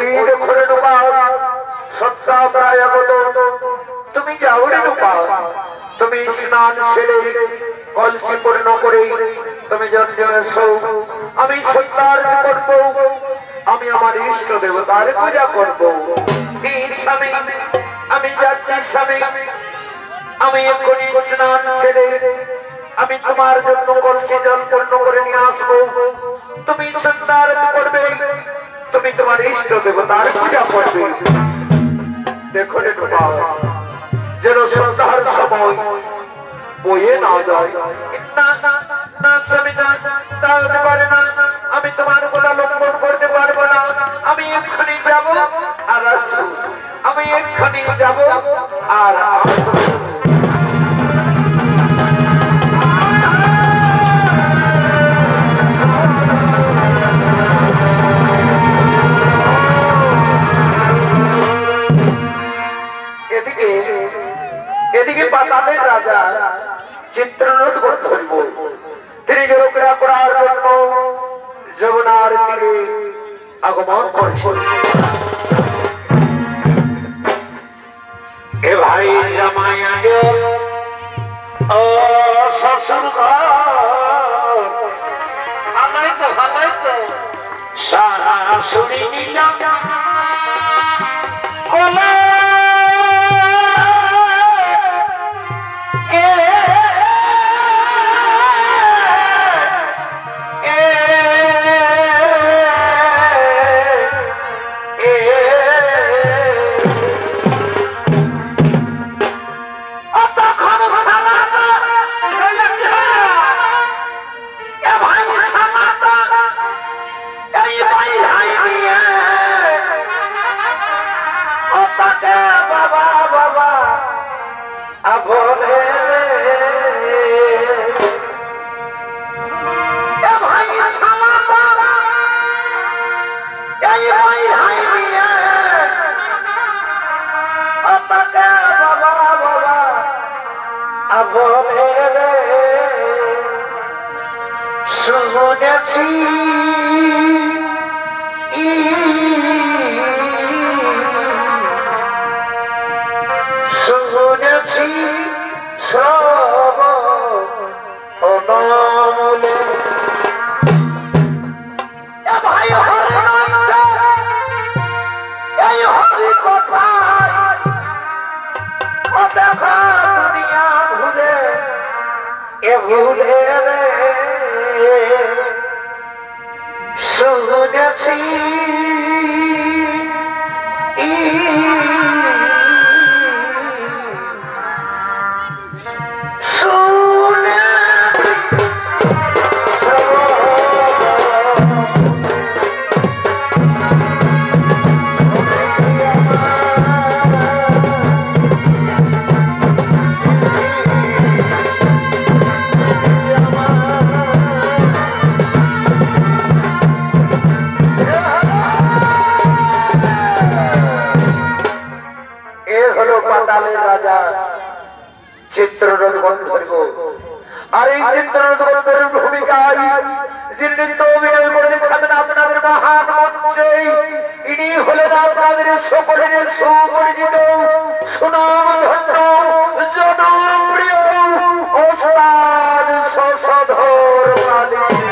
ওই দেখো রূপা সত্যাগ্রায়গত তুমি যাও রে রূপা তুমি স্নান সেরে কলসি পূর্ণ করে তুমি জন্মে এসো আমি সত্যার্থ করব আমি আমার ইষ্ট দেবতার পূজা করব স্বামী আমি যাচ্ছি স্বামী আমি এক্ষুনি স্নান সেরে আমি তোমার জন্য কলসি জল পূর্ণ করে নিয়ে আসবো তুমি সত্যার্থ করবে তুমি তোমার ইষ্ট দেবতার পূজা করবে দেখো রে রূপা যেন সন্ধ্যার সময় বয়ে না যায় না স্বামী না তা হতে পারে না আমি তোমার গোলা লঙ্ঘন করতে পারবো না আমি এক্ষুনি যাব আর আসবো আমি এক্ষুনি যাব আর আসবো এদিকে পাতালের রাজা চিত্ররথ গন্ধর্ব তিনি জোরকরা করার জন্য যমুনার তীরে আগমন করছেন এ ভাই জামাইয়া ও শ্বশুর ভালোই তো সারা শুনি নিলাম কোলা শুনেছি শুনেছি সব অনমূলে ভাই এই হরি কথা দেখা দুনিয়া ভুলে এ ভুলে শুনেছি রাজা চিত্ররথ গন্ধর্ব আর এই চিত্ররথ গন্ধর্বের ভূমিকায় যিনি নৃত্য অভিনয় করে দেখাবেন আপনাদের মহান মঞ্চে ইনি হলেন আপনাদের সকলের সুপরিচিত সুনামধন্য জনপ্রিয় ওস্তাদ শশধর মালিক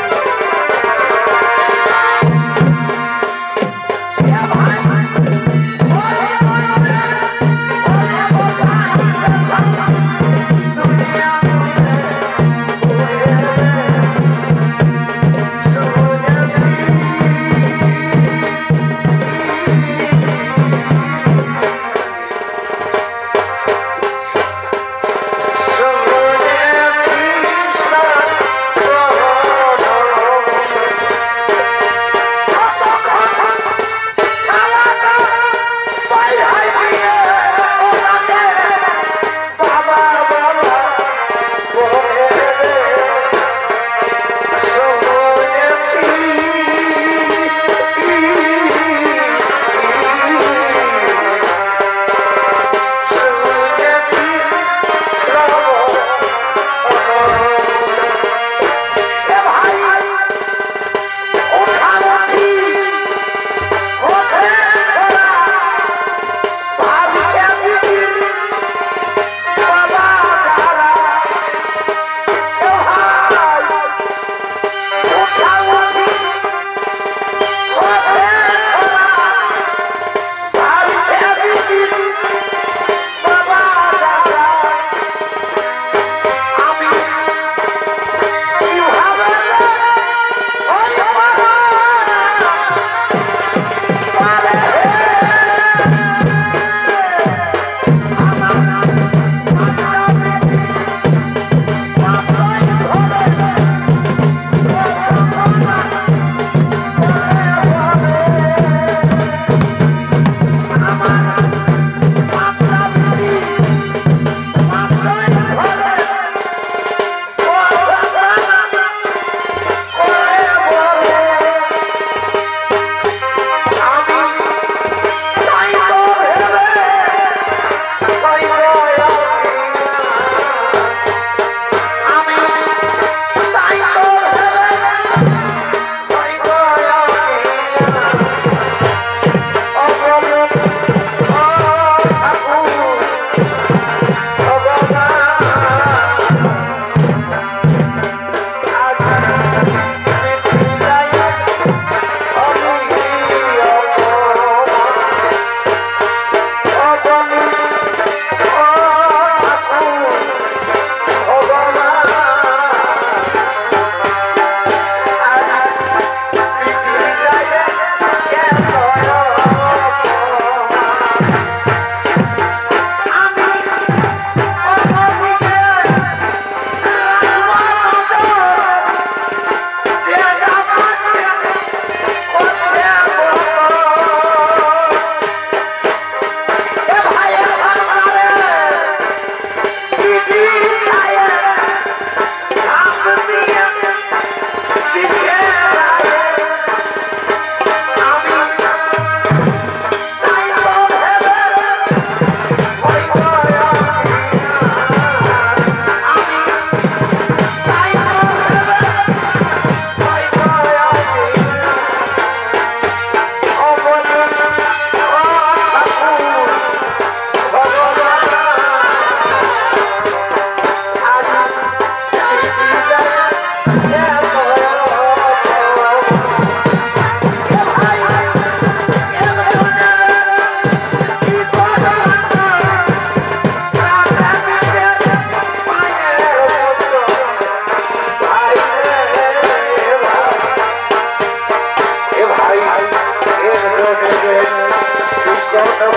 Oh,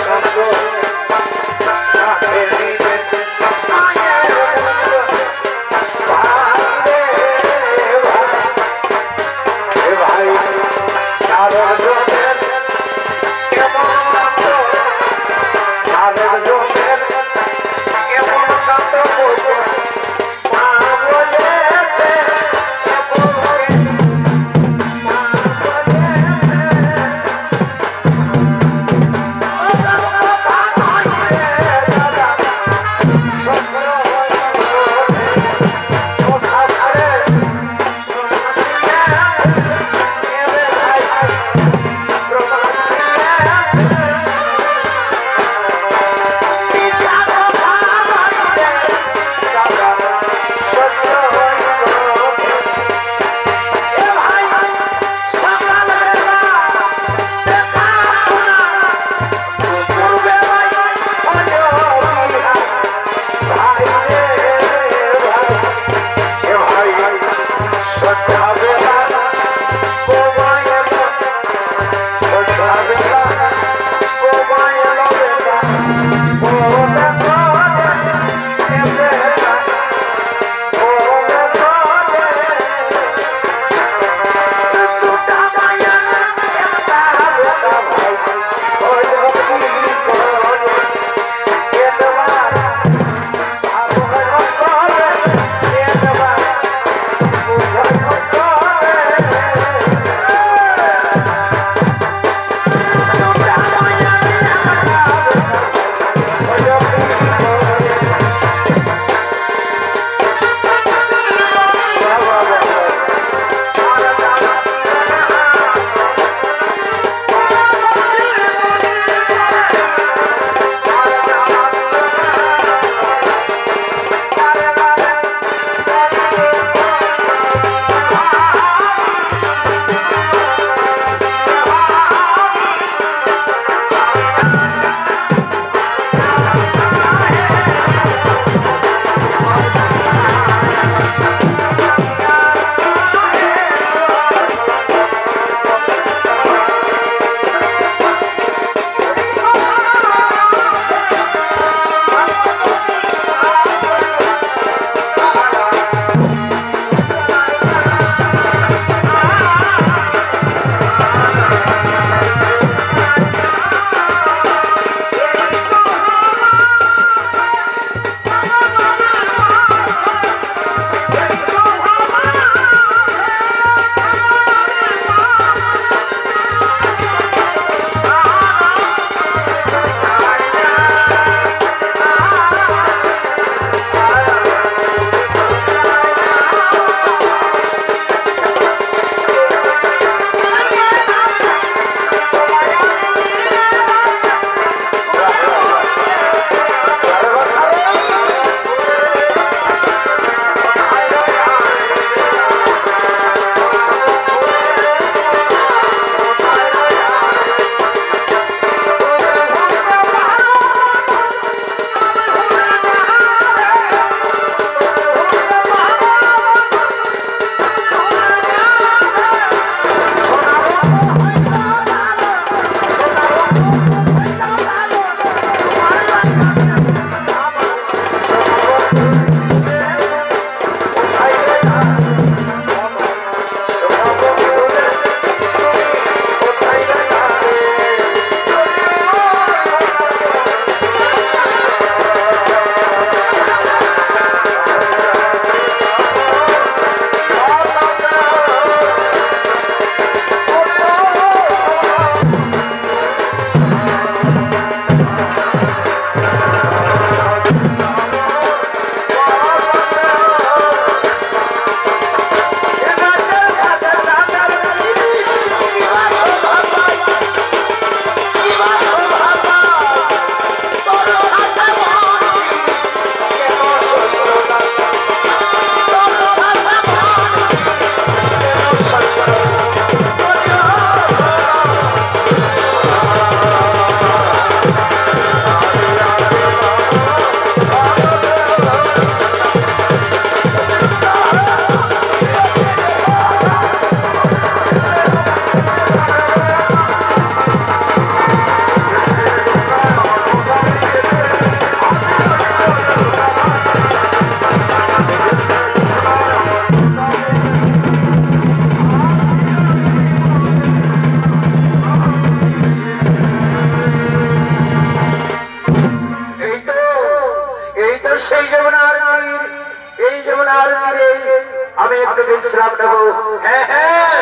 হ্যাঁ হ্যাঁ,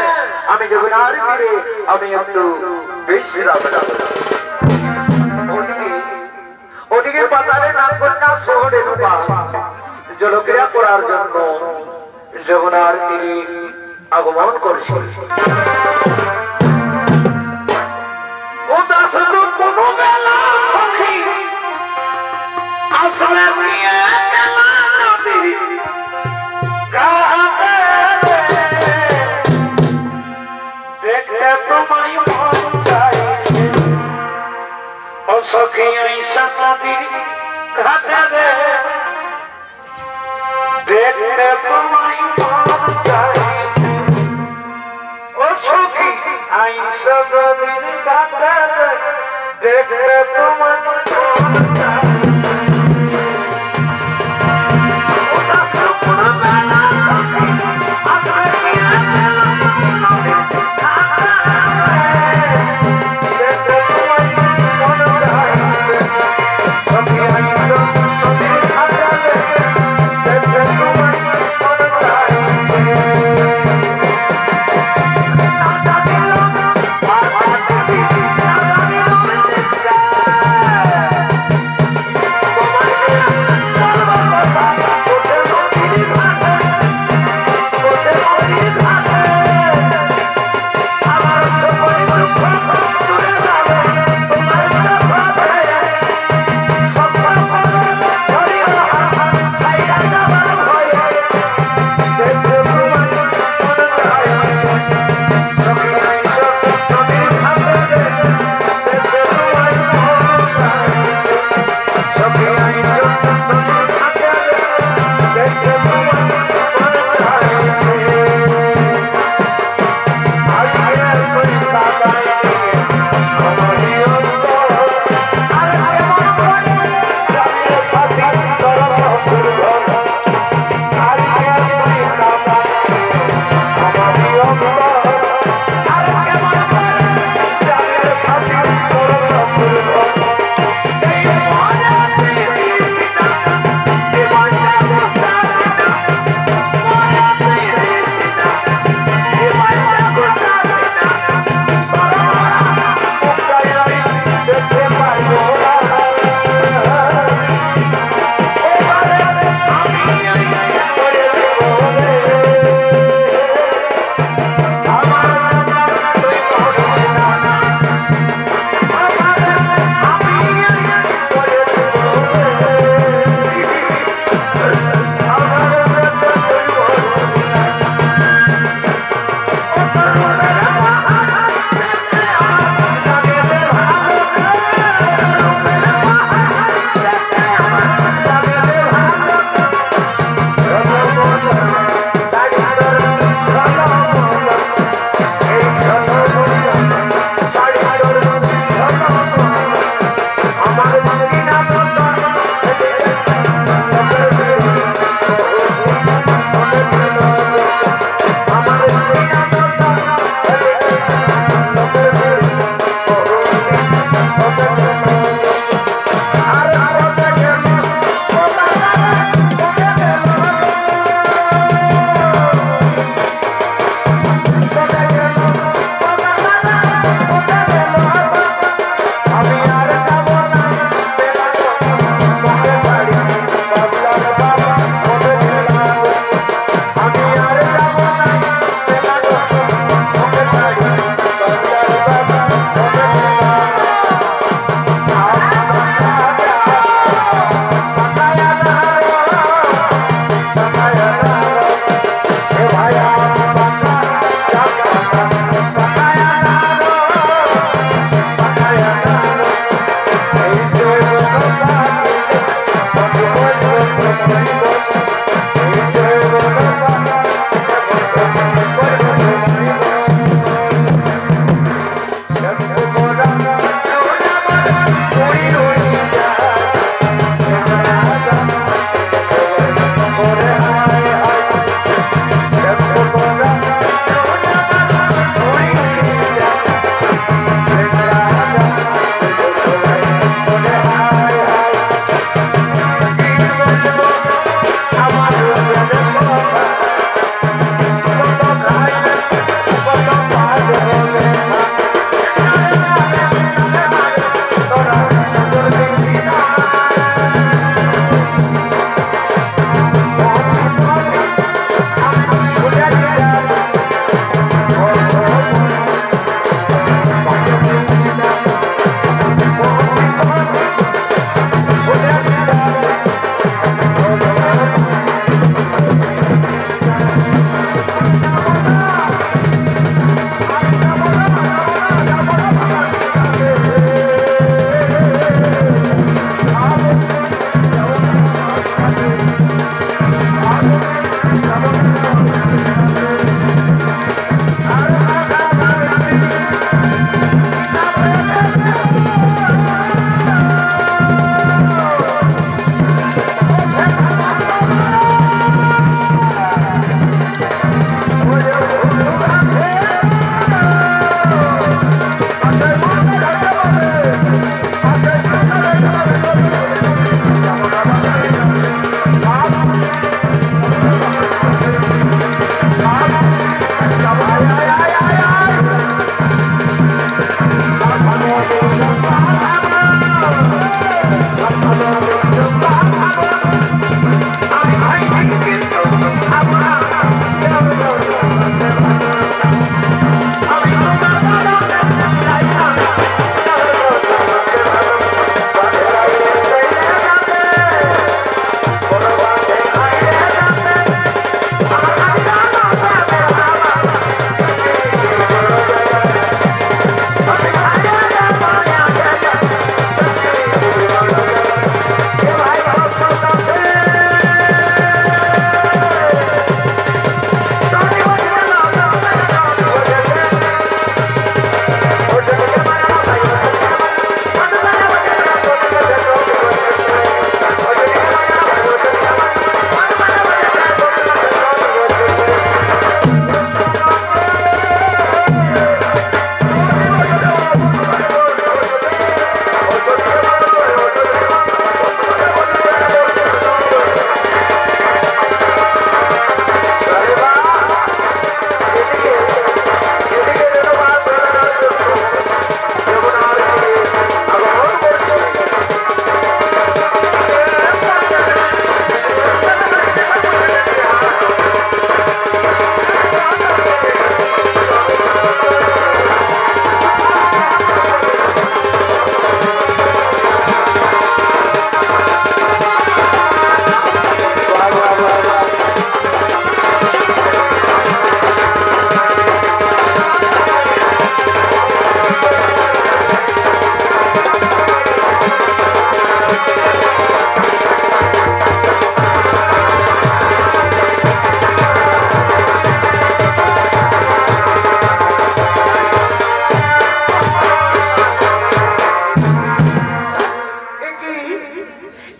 আমি যমুনার তীরে আমি একটু বিশ্রাম নেব। ওদিকে পাতালে নাগকন্যা শহরে রূপা জলক্রিয়া করার জন্য যমুনার তীরে আগমন করছে। ও দাসদূত কোন বেলা সখী আসলে নিয়ে গেলা নদীর ঘাটে, দেখতে তোমায় মন চাইছে ও সখী আইসা নদীর ঘাটে রে, দেখতে তোমায় মন চাইছে ও সখী আইসা নদীর ঘাটে রে, দেখতে তোমায় মন চাইছে।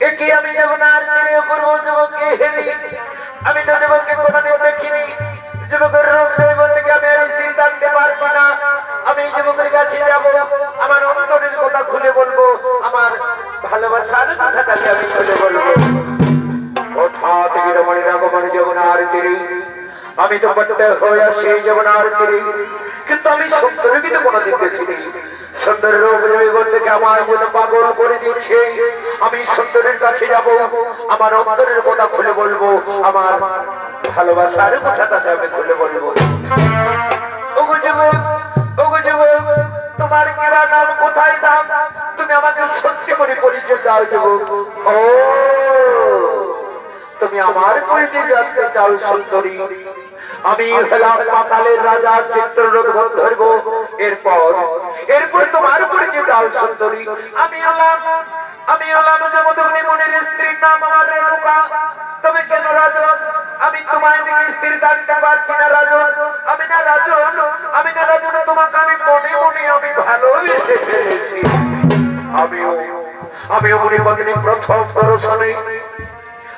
একে আমি যমুনার তীরে অপূর্ব যুবককে হেরি, আমি তো যুবককে কোনোদিন দেখিনি। যুবকের রূপ জৈবন থেকে আমি আর স্থির থাকতে পারছি না। আমি যুবকের কাছে যাবো, আমার অন্তরের কথা খুলে বলবো, আমার ভালোবাসার কথাটাকে আমি খুলে বলবো। কোথা থেকে রমণীর আগমন যমুনার তীরে, আমি তো প্রত্যেক হয়ে আসি যমুনার তীরে, কিন্তু আমি সুন্দরী কিন্তু কোনোদিন দেখিনি। সুন্দর রূপ জৈবন থেকে আমার যেন পাগল করে দিচ্ছে। আমি সুন্দরের কাছে যাব, আমার অন্তরের কথা খুলে বলবো, আমার ভালোবাসার কথাটাকে আমি খুলে বলবো। ওগো যুবক, ওগো যুবক, তোমার কেরা নাম, কোথায় নাম, তুমি আমাকে সত্যি করে পরিচয় দাও যুবক। ও তুমি আমার পরিচয় জানতে চাও সুন্দরী? আমি হলাম পাতালের রাজা চিত্ররথ গন্ধর্ব। এরপর তোমার পরিচয় দাও সুন্দরী। আমি হলাম যমদগ্নি মুনির স্ত্রীর নাম আমার রেণুকা। তুমি কেন রাজন? আমি তোমায় দিকে স্থির থাকতে পারছি না রাজন। আমি না রাজন, তোমাকে আমি মনে মনে আমি ভালোবেসে ফেলেছি। আমিও মুনিপত্নী প্রথম দর্শনে,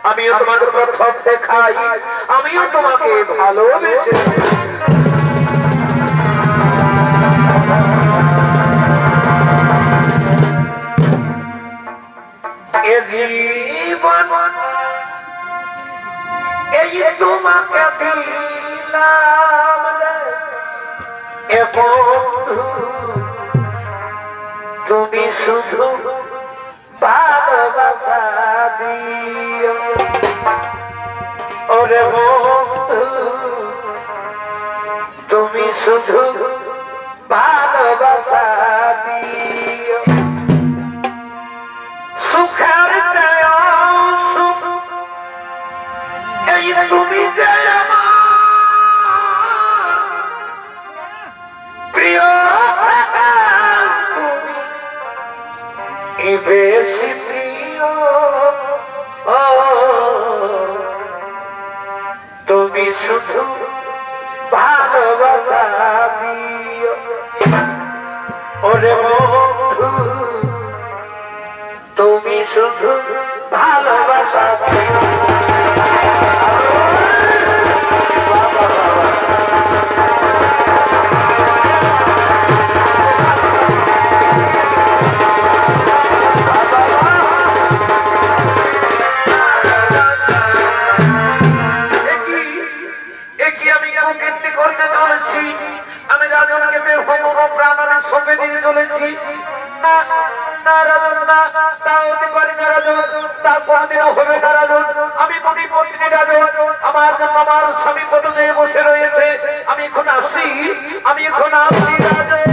আমিও তোমাকে প্রথম দেখাই, আমিও তোমাকে ভালোবেসে জীবন এই তোমাকে দিলাম এ বন্ধু, তুমি শুধু ভালোবাসা দিও। ওরে বন্ধু তুমি শুধু ভালোবাসা দিও। সুখের জয় সুখ এই তুমি যে আমার প্রিয়, তুমি বেশি প্রিয়। তুমি শুধু ভালোবাসা দিও। ওরে বন্ধু তুমি শুধু ভালোবাসা দিও। আমি মণিপত্নী রাজন, আমার জন্য আমার স্বামী পদে বসে রয়েছে। আমি এখন আসি রাজন।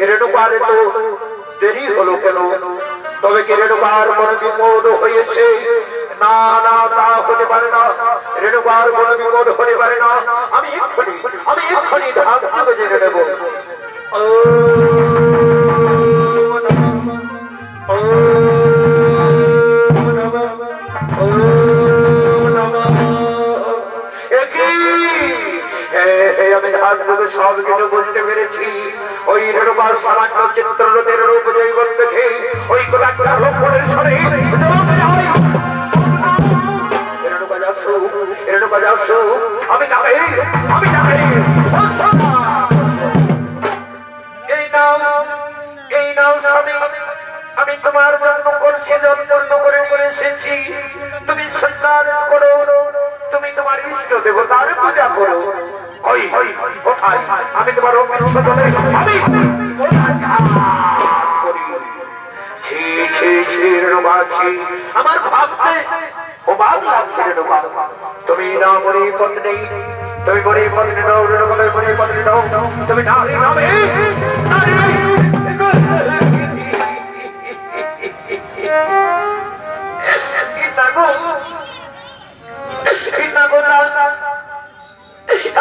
রেণুকারে তো দেরি হলো কেন? তবে কি রেণুকার কোন বিপদ হয়েছে? না না, তা হতে পারে না। রেণুকার কোন বিপদ হতে পারে না। আমি এক্ষুনি ধাপ থেকে জেনে নেব। আমি ধাপ থেকে সব কিছু বুঝতে পেরেছি। ওই রেণুকার সামান্য চিত্ররথের রূপ জৈবন দেখে ওই গোলাকার লক্ষ্মণের সরে রেণুকা যাচ্ছ। আমি যাবে এই নাও স্বামী, আমি তোমার জন্য করছি জন্ম করে এসেছি। তুমি সন্ধান করো, তুমি তোমার ইষ্ট দেবতার পূজা করো। কোথায়? আমি তোমার আমার ভাবতে অবাক লাগছে রেণুকা। তুমি না মণিপত্নী, তুমি মণিপত্নী নও রেণুকা, মণিপত্নী নও, তুমি নারী নামে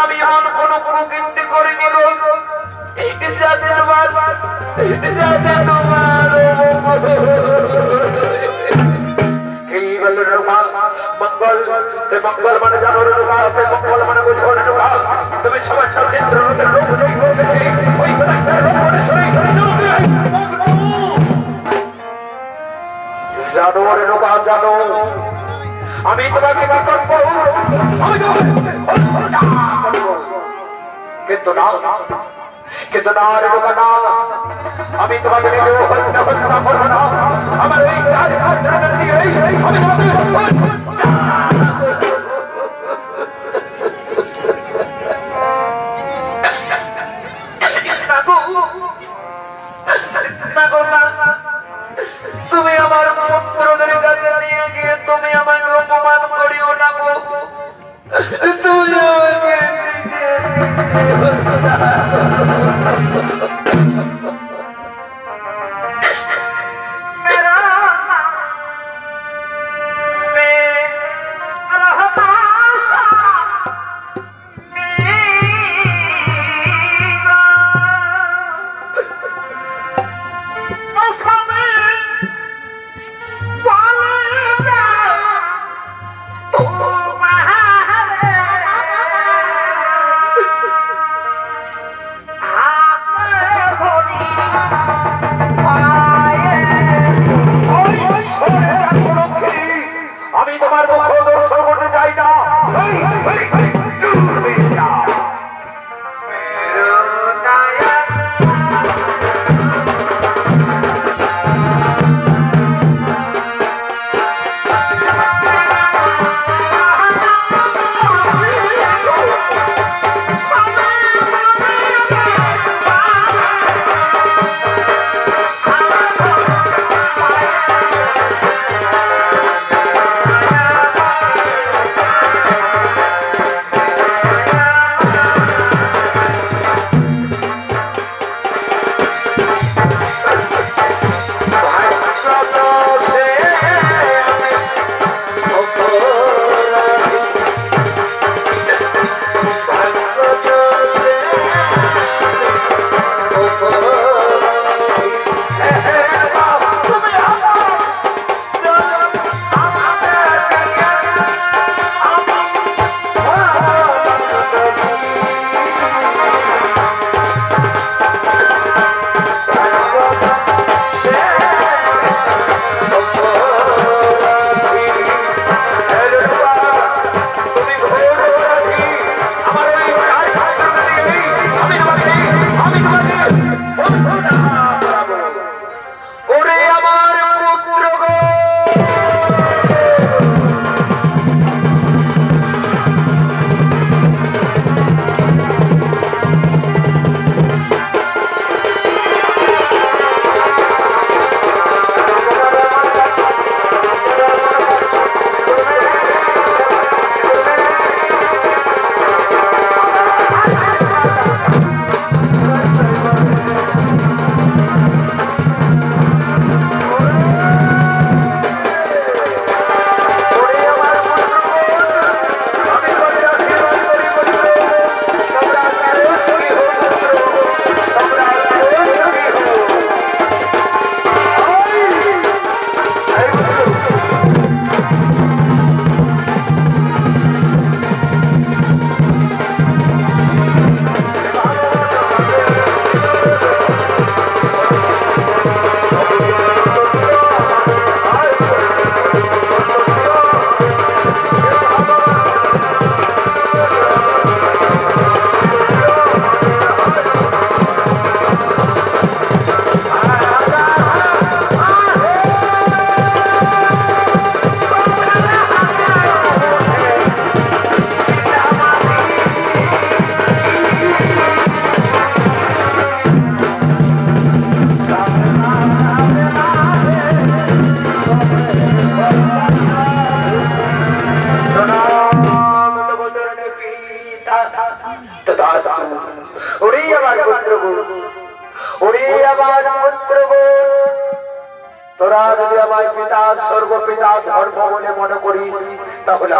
আমি এমন কোন কুকীর্তি করিনি যাদের मंगल मंगल मन जानो मंगल मन को छोड़ तुम्हें समझ जानवर लोग जानो আমি তোমাকে কি করব কিন্তু না রে লোক না আমি তোমাকে হত্যা করব না আমার এই আমি তুমি আমার পুত্রদের কাছে নিয়ে গিয়ে তুমি আমাকে অপমান করিও না গো তুমি তোরা যদি আমার পিতা স্বর্গ পিতা ধর্ম বলে মনে করিস তাহলে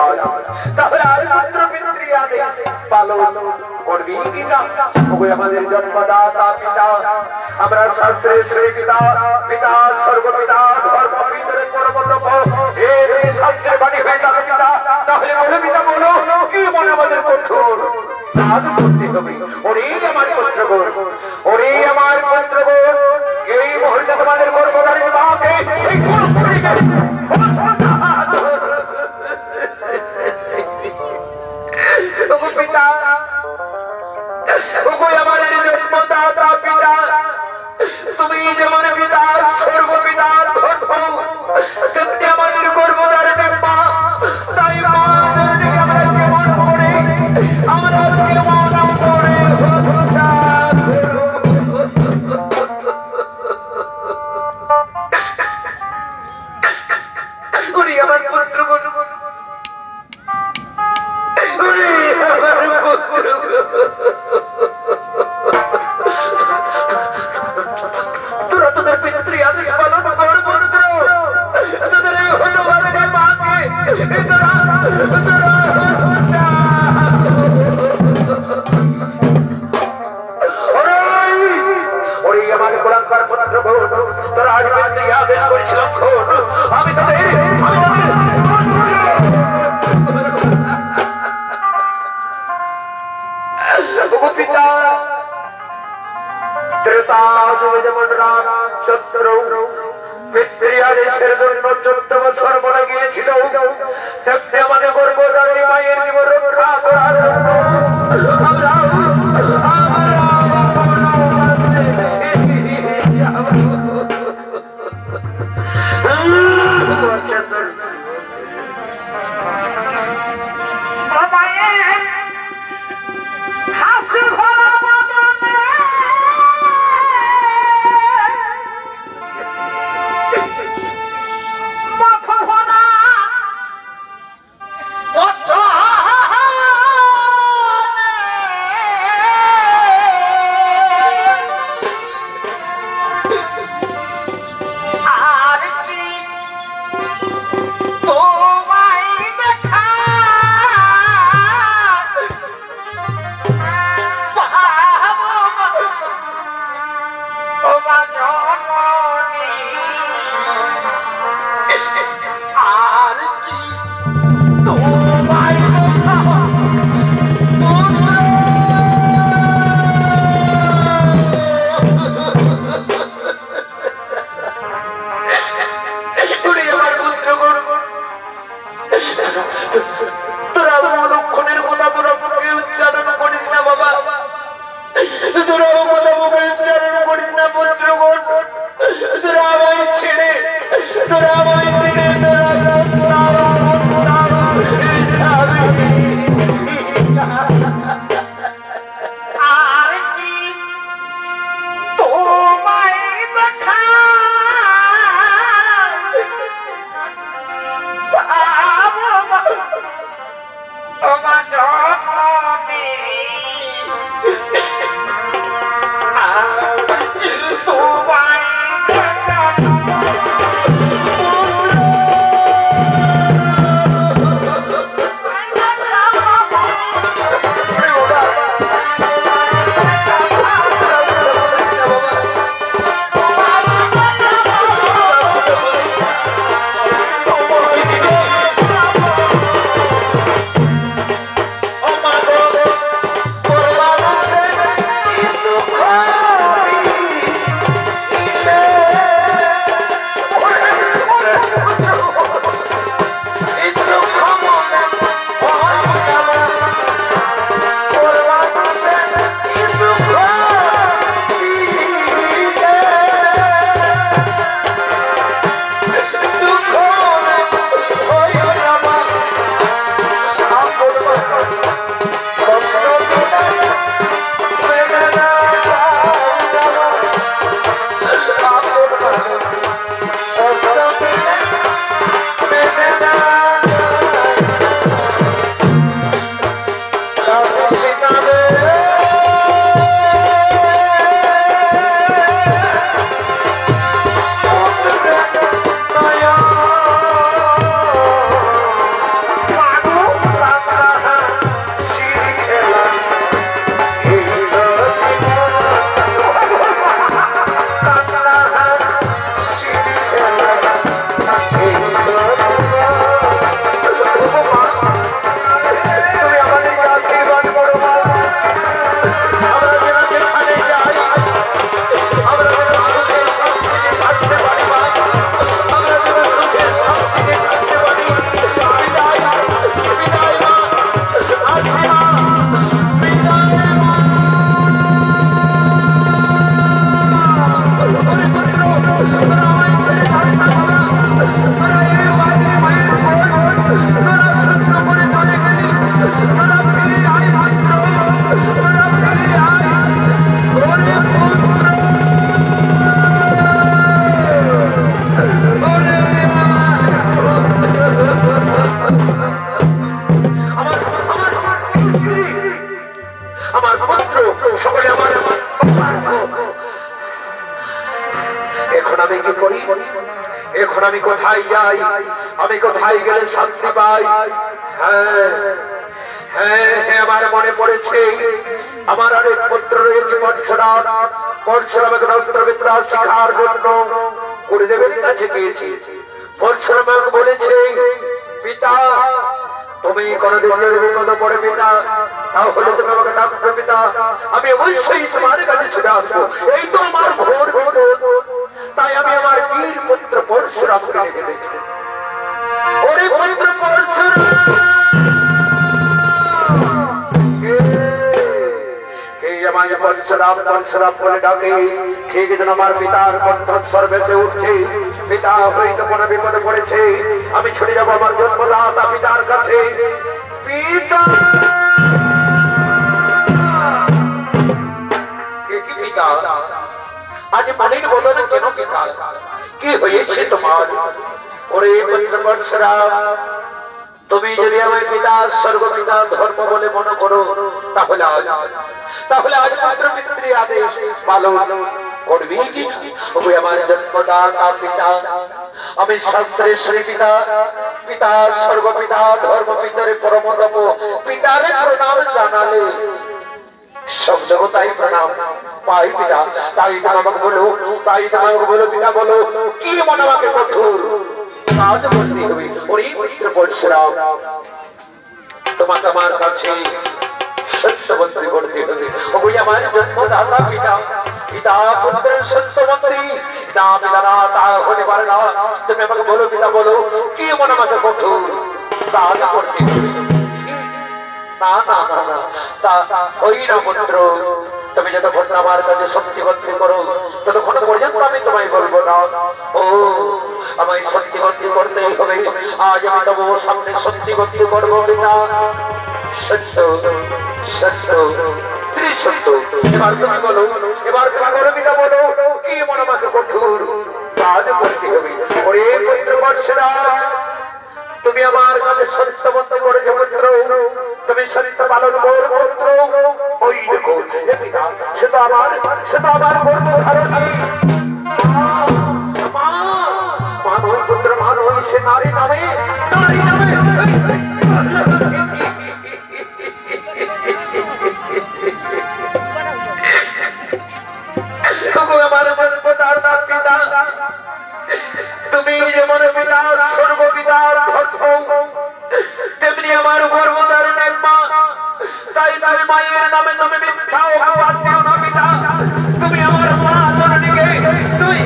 আর মাত্র পিতৃ আদেশ পালন করবি কিনা? আমাদের জন্মদাতা পিতা আমরা শাস্ত্রে শ্রী পিতা পিতা স্বর্গপিতা ধর্মপিতার কর্মলোক এর শাস্ত্রের বাণী হয়ে যাবে পিতা। তাহলে বলে পিতা বলো কি মনে আমাদের কঠোর কাজ করতে হবে। ওরে আমার পুত্রগণ, ওরে আমার পুত্রগণ, এই মুহূর্তে তোমাদের গর্ভধারী মাকে এই পিতা আমাদের জন্মদাতা পিতা, তুমি যেমন পিতা সর্বপিতা তেমনি আমাদের গর্ভধারণের মা। তাই মা আমরা কেমন করে আমরা কেমন করে আমার পুত্র তোরা তোদের পিতৃ আদেশ পালন কর পুত্র। তোদের এই হতভাগিনী মাকে ওরে আমার গোলাঙ্কার পুত্র তোরা আজ পিতৃ আদেশ করেছিল আমি তোদের পিতা ত্রেতা যুগে যেমন রাম চন্দ্র পিতৃয়াদেশের জন্য 14 বছর বলে গিয়েছিল, তেমনি আমাদের গর্ভধারী মায়ের জীবন রক্ষা করার জন্য আমরা আমি কি করি? এখন আমি কোথায় যাই? আমি কোথায় গেলে শান্তি পাই? হ্যাঁ হ্যাঁ হ্যাঁ, আমার মনে পড়েছে, আমার আরেক পুত্র রয়েছে পরশুরাম। পরশুরামকে অস্ত্রবিদ্যা শিখার জন্য গুরুদেবের কাছে গিয়েছি। পরশুরাম বলেছে, পিতা তুমি কোনদিন বিপদে পড়ে পিতা, তাহলে তুমি আমাকে ডাকবে পিতা, আমি অবশ্যই তোমার কাছে ছুটে আসবো। এই তো আমার ঘোর বিপদ। তাই আমি আমার বীর পুত্র পরশুরামকে ডেকে দিয়েছি। ওরে পুত্র পরশুরাম, পরশুরাম পরশুরাম বলে ডাকে, ঠিক যেন আমার পিতার কণ্ঠস্বর ভেসে উঠছে। পিতা হয়তো কোনো বিপদে পড়েছে, আমি ছুটে যাবো আমার জন্মদাতা পিতার কাছে। পিতা, পিতা আজ মনের বদলে কেন পিতা? কি হয়েছে তোমার? ওরে পুত্র পরশুরাম, তুমি যদি আমার পিতা স্বর্গ পিতা ধর্ম বলে মনে করো, তাহলে আজ মাত্র পিতৃ আদেশ পালন করবি কি? ওই আমার জন্মদাতা পিতা, আমি শাস্ত্রের শ্রী পিতা, পিতা স্বর্গ পিতা ধর্ম পিতারে পরম তপ পিতারে প্রণাম জানালে সব জগতাই প্রণাম পাই পিতা। তাই তুমি আমাকে বলো, তাই তুমি আমাকে বলো পিতা, বলো কি মনে আমাকে কঠোর কাজ করতে হবে? ওরে পুত্র পরশুরাম, তোমাকে আমার কাছে সত্যমন্ত্রী করতে হবে। ওই আমার জন্মদাতা পিতা, পিতা পুত্রের সত্যমন্ত্রী না পিতা তা হতে পারে না। তুমি আমাকে বলো পিতা, বলো কি মনে আমাকে কঠোর কাজ করতে হবে? না না না না, তা ওই না পুত্র, তুমি যতক্ষণ আমার কাছে সত্যিবন্দি করো ততক্ষণ পর্যন্ত আমি তোমায় বলবো না। ও আমায় সত্যিবন্দি করতেই হবে। আজ আমি তবু সামনে সত্যিবন্দি করবো পিতা। সত্য সত্য সত্য, এবার তুমি বলো, এবার তুমি বলো পিতা, বলো কি মনে আমাকে কঠোর কাজ করতে হবে? ওরে পুত্র পরশুরাম, তুমি আমার কাছে সত্যবন্দি করেছো পুত্র, তুমি সত্য পালন করো পুত্র। ওই দেখো পিতা, সে তো আমার গর্ভধারণী মা নয় পুত্র, মা নয়, সে নারী নামে, নারী নামে। আমার জন্মদাতা পিতা, তুমি যেমন পিতা স্বর্গ পিতার ধর্ম, তেমনি আমার গর্ভধারণের মা। তাই তুমি মায়ের নামে তুমি মিথ্যা অপবাদ দিও না পিতা। তুমি আমার মা জননীকে তুমি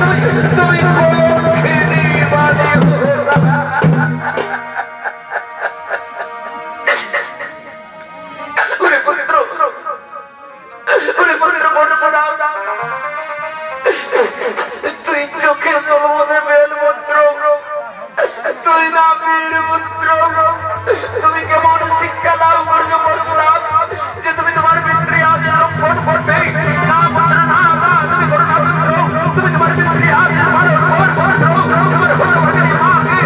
তুই চোখের জলমতে বেল পুত্র, তুই না বীর পুত্র। তুমি কেমন শিক্ষা লাভ করছো পরশুরাম যে তুমি তোমার পিতৃ আদেশ লঙ্ঘন করবে? না পুত্র, না না, তুমি করো না পুত্র, তুমি তোমার পিতৃ আদেশ পালন করো। তোমার ভগবতী মাকে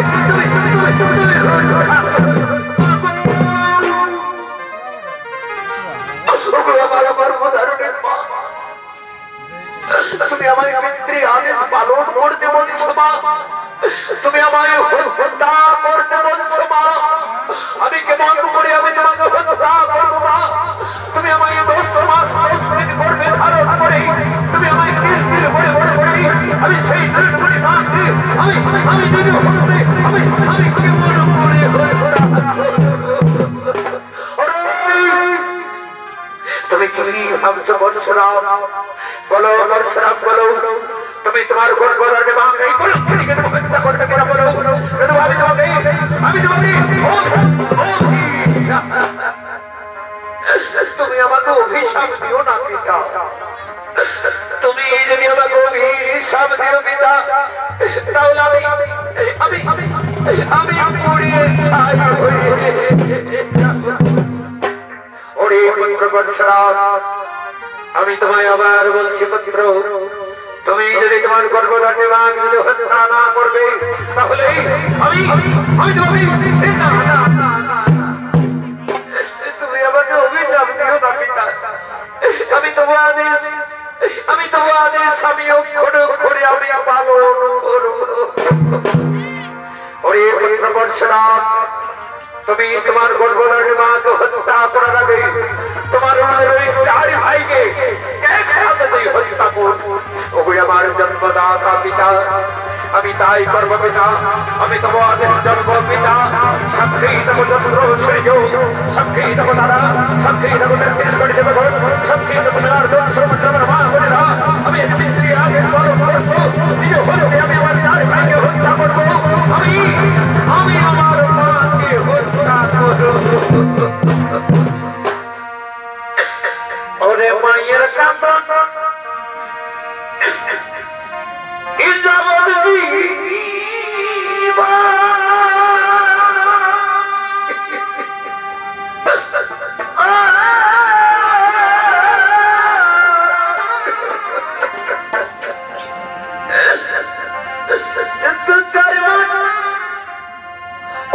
তুমি আমার গর্ভধারণের মা, তুমি আমায় পিতৃ আদেশ পালন করতে বলছো মা, তুমি আমায় হত্যা করতে বলছো মা। আমি কেমন করে আমি তোমাকে হত্যা করবো মা? তুমি আমায় 10 মাস 10 দিন করবে ধারণ করে, তুমি আমায় তিল তিল করে আমি সেই দুর্গুণী মাকে আমি দিদি হতে আমি কেমন করে তুমি কি ভাবছো পরশুরাম? বলো পরশুরাম, বলো তুমি তোমার গর্ভধারণে মাকে এই কলঙ্কিনীকে হত্যা করতে কেন? বলো আমি তোমাকে তুমি আমাকে অভিশাপ দিও না পিতা। তুমি যদি আমাকে অভিশাপ দিও পিতা, তাহলে আমি পুড়িয়ে ছাই হয়ে ওরে পুত্র পরশুরাম, আমি তোমায় আবার বলছি পুত্র, তুমি যদি তোমার গর্ভধারণে মা যদি হত্যা না করবে, তাহলে তুমি আমাকে অভিশাপ দিও না পিতা। আমি তোমার আদেশ আমি অক্ষরে অক্ষরে আমি পালন পরশুরাম তুমি তোমার গর্ভধারী মাকে হত্যা করার আগে তোমার ওই চার ভাইকে একসাথে তুই হত্যা কর। ওগুলি আমার জন্মদাতা পিতা, আমি তাই করব পিতা। আমি তোমার জন্ম পিতা, সাক্ষী দেব চন্দ্র সূর্য, সাক্ষী দেব তারা, সাক্ষী দেব নির্দেশ করে দেব, সাক্ষী দেব তোমার সমুদ্রের মা বলে না আমি একটি আগে করব নিজে হলে আমি আমার চার ভাইকে হত্যা করব। আমি আমি আমার মাকে হত্যা করব। ওরে মায়ের কাঁদন ইজাবত দিবা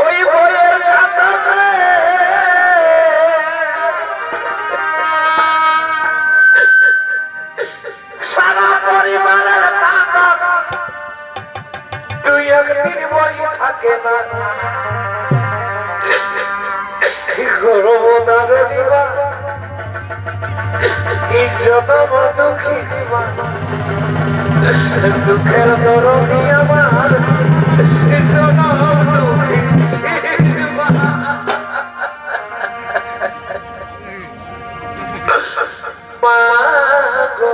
ওই বইয়ের কাঁদনে সারা পরিবারের কাঁদন দুই একদিন বই থাকে না। গরমদার দিবা ইজ্জত দুঃখী দিবা, দুঃখের দরদি আমার ইজ্জত দুঃখী দিবা। মা গো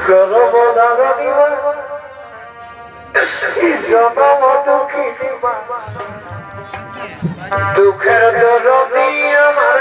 গরমদার দিবা ইজ্জত দুঃখী দিবা, দুঃখের দরদি আমার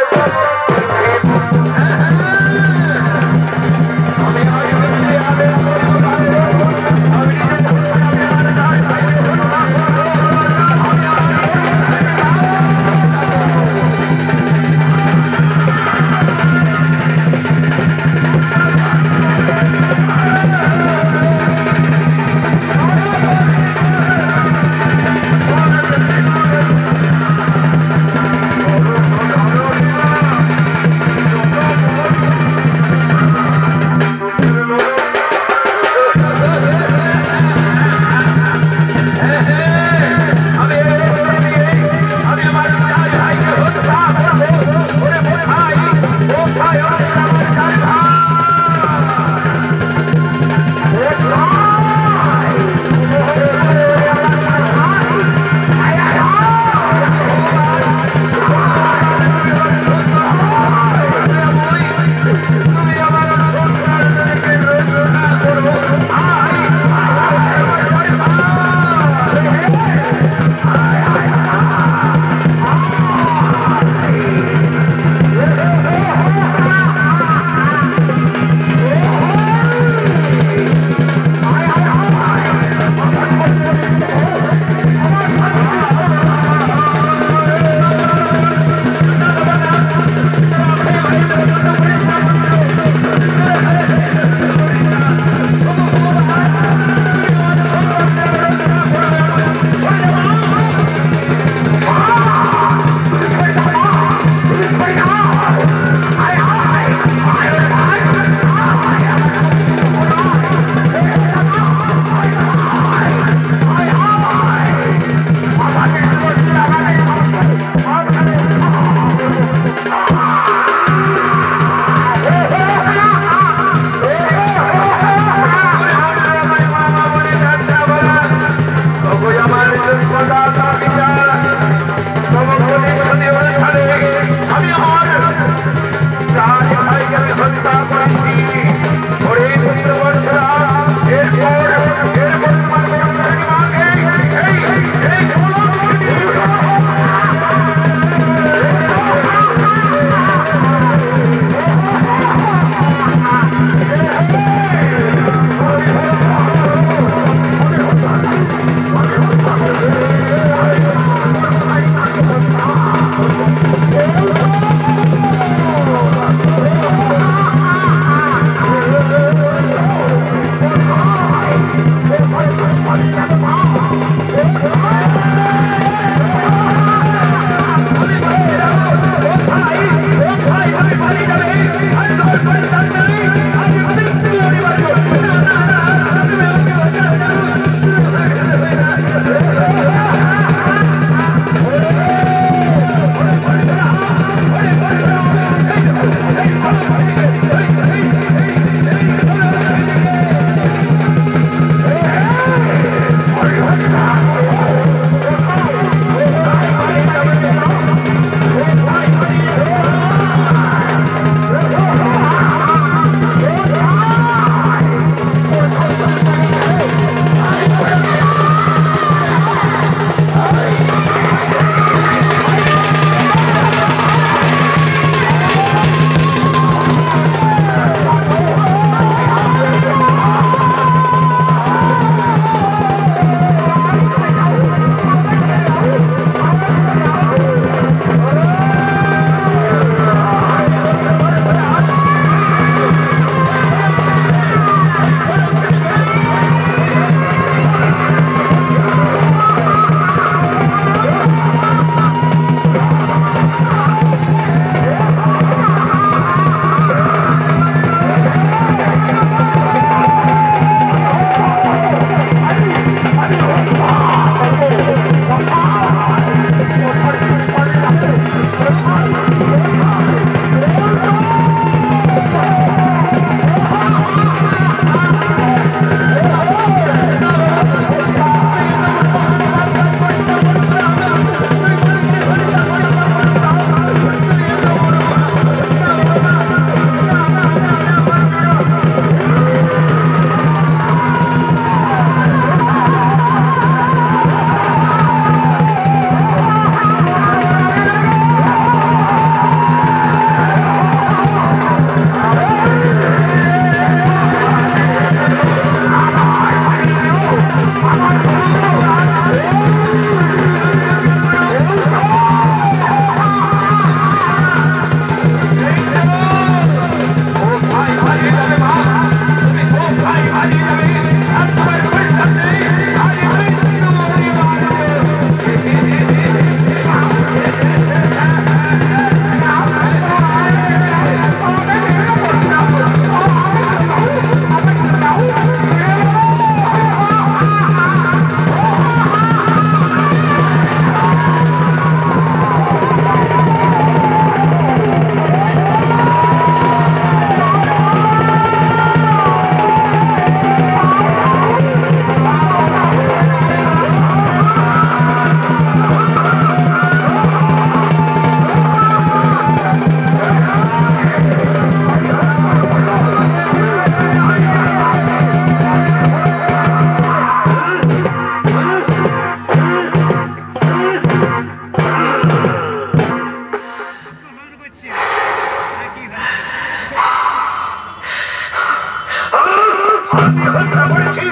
আমি হত্যা করেছি,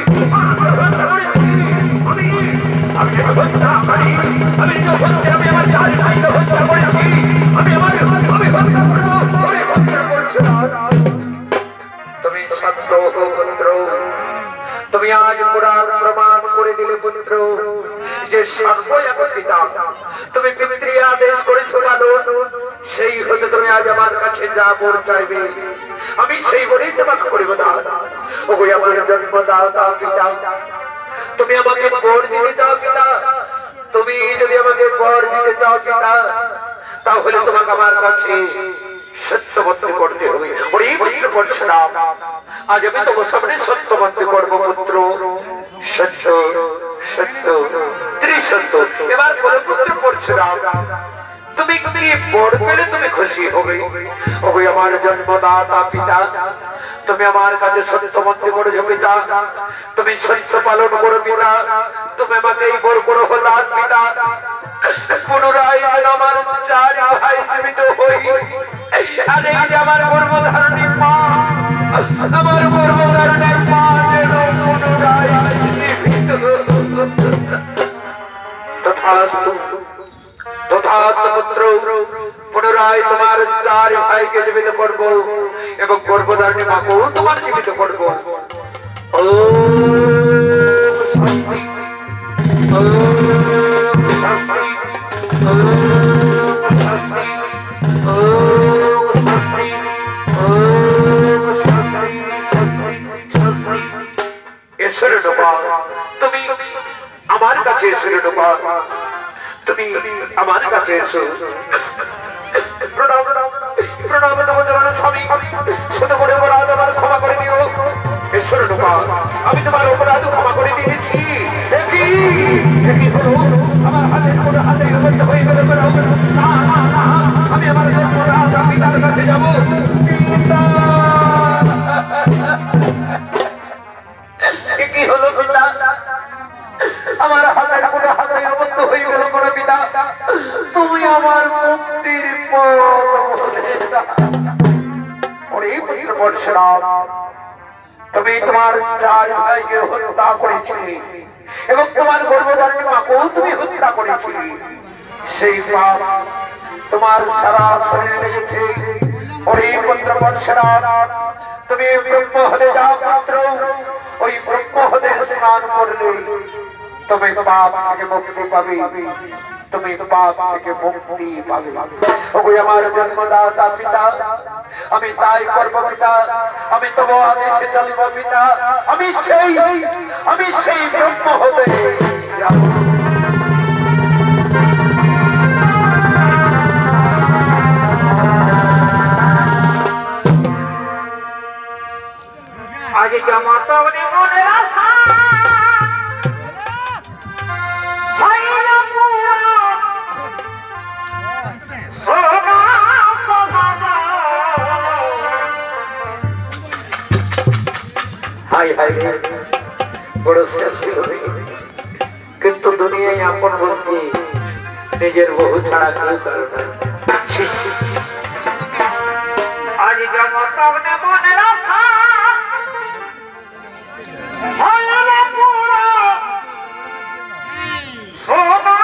আমি হত্যাকারী, আমি আমার চার ভাইকে হত্যা করেছি, আমি হত্যা করবো, হত্যা করছি না। তুমি সত্য পুত্র, তুমি আজ পুরাণ প্রমাণ করে দিলে পুত্র যে সর্বই এখন পিতা। তুমি পিতৃ আদেশ করেছো লালন, সেই হতে তুমি আজ আমার কাছে যা বর চাইবে আমি সেই বলেই তোমাকে করিব না। ওই আমার জন্মদাতা পিতা, তুমি আমাকে বর দিতে চাও পিতা, তুমি যদি আমাকে বর দিতে চাও পিতা, তাহলে তোমাকে আমার কাছে সত্যবন্দি করতে হবে। ওই পুত্র পরশুরাম, আজ আমি তোমার সামনে সত্যবন্দি করবো পুত্র। সত্য সত্য ত্রিসত্য। এবার বলো পুত্র পরশুরাম, তুমি কি বর পেলে তুমি খুশি হবে? ওই আমার জন্মদাতা পিতা, তুমি আমার কাছে সত্যবন্দি করেছো পিতা, তুমি সত্য পালন করো পিতা, তুমি আমাকে এই বর করো হলাম পিতা। পুনরায় আমার চার ভাই জীবিত হই, আর এই যে আমার গর্ভধারণী মা, আমার গর্ভধারণী মা যেন পুনরায় জীবিত। তথাস্তু তথাস্তু পুত্র, পুনরায় তোমার চার ভাইকে জীবিত করব এবং গর্ভধারণী মাকেও তোমার জীবিত করব। ও শান্তি, ও শান্তি, ও শান্তি, ও শান্তি, ও শান্তি, শান্তি। ঈশ্বরের ডোবা, তুমি আমার কাছে ঈশ্বরের ডোবা, তুমি আমার কাছে এসো। প্রণাম প্রণাম প্রণাম স্বামী, শত করে অপরাধ আমার ক্ষমা করে দিও। ঈশ্বর ডোবা, আমি তোমার অপরাধ ক্ষমা করে দিয়েছি। একই হলো আমার হাতের কোনো হাতে বন্ধ হয়ে গেল। না না না, আমি আমার পিতার কাছে যাবো। কি হলো পিতা, আমার হাতের কোনো হাতে বন্ধ হয়ে গেল কোনো পিতা, তুমি আমার মুক্তির পরশুরাম, তুমি তোমার চার ভাইকে হত্যা করেছিলে এবং তোমার গর্ভধারণী মাকেও তুমি হত্যা করেছিলে। সেই পাপ তোমার সারা শরীরে লেগেছে। ওরে পুত্র পরশুরাম, তুমি ব্রহ্মহদে যাও পুত্র, ওই ব্রহ্মহদে স্নান করলে তুমি পাপ থেকে মুক্তি পাবে, তুমি পাপ থেকে মুক্তি পাবে। ওই আমার জন্মদাতা পিতা, আমি তাই করব পিতা, আমি তোমার আদেশে চলব পিতা, আমি সেই ব্রহ্মহদে যাব। আগে কেমন মনের আশা বড় শান্তি হবে, কিন্তু দুনিয়ায় আপন বলতে নিজের বহু ছাড়া কেউ করে না। আজ যেমন মনের আশা সোনা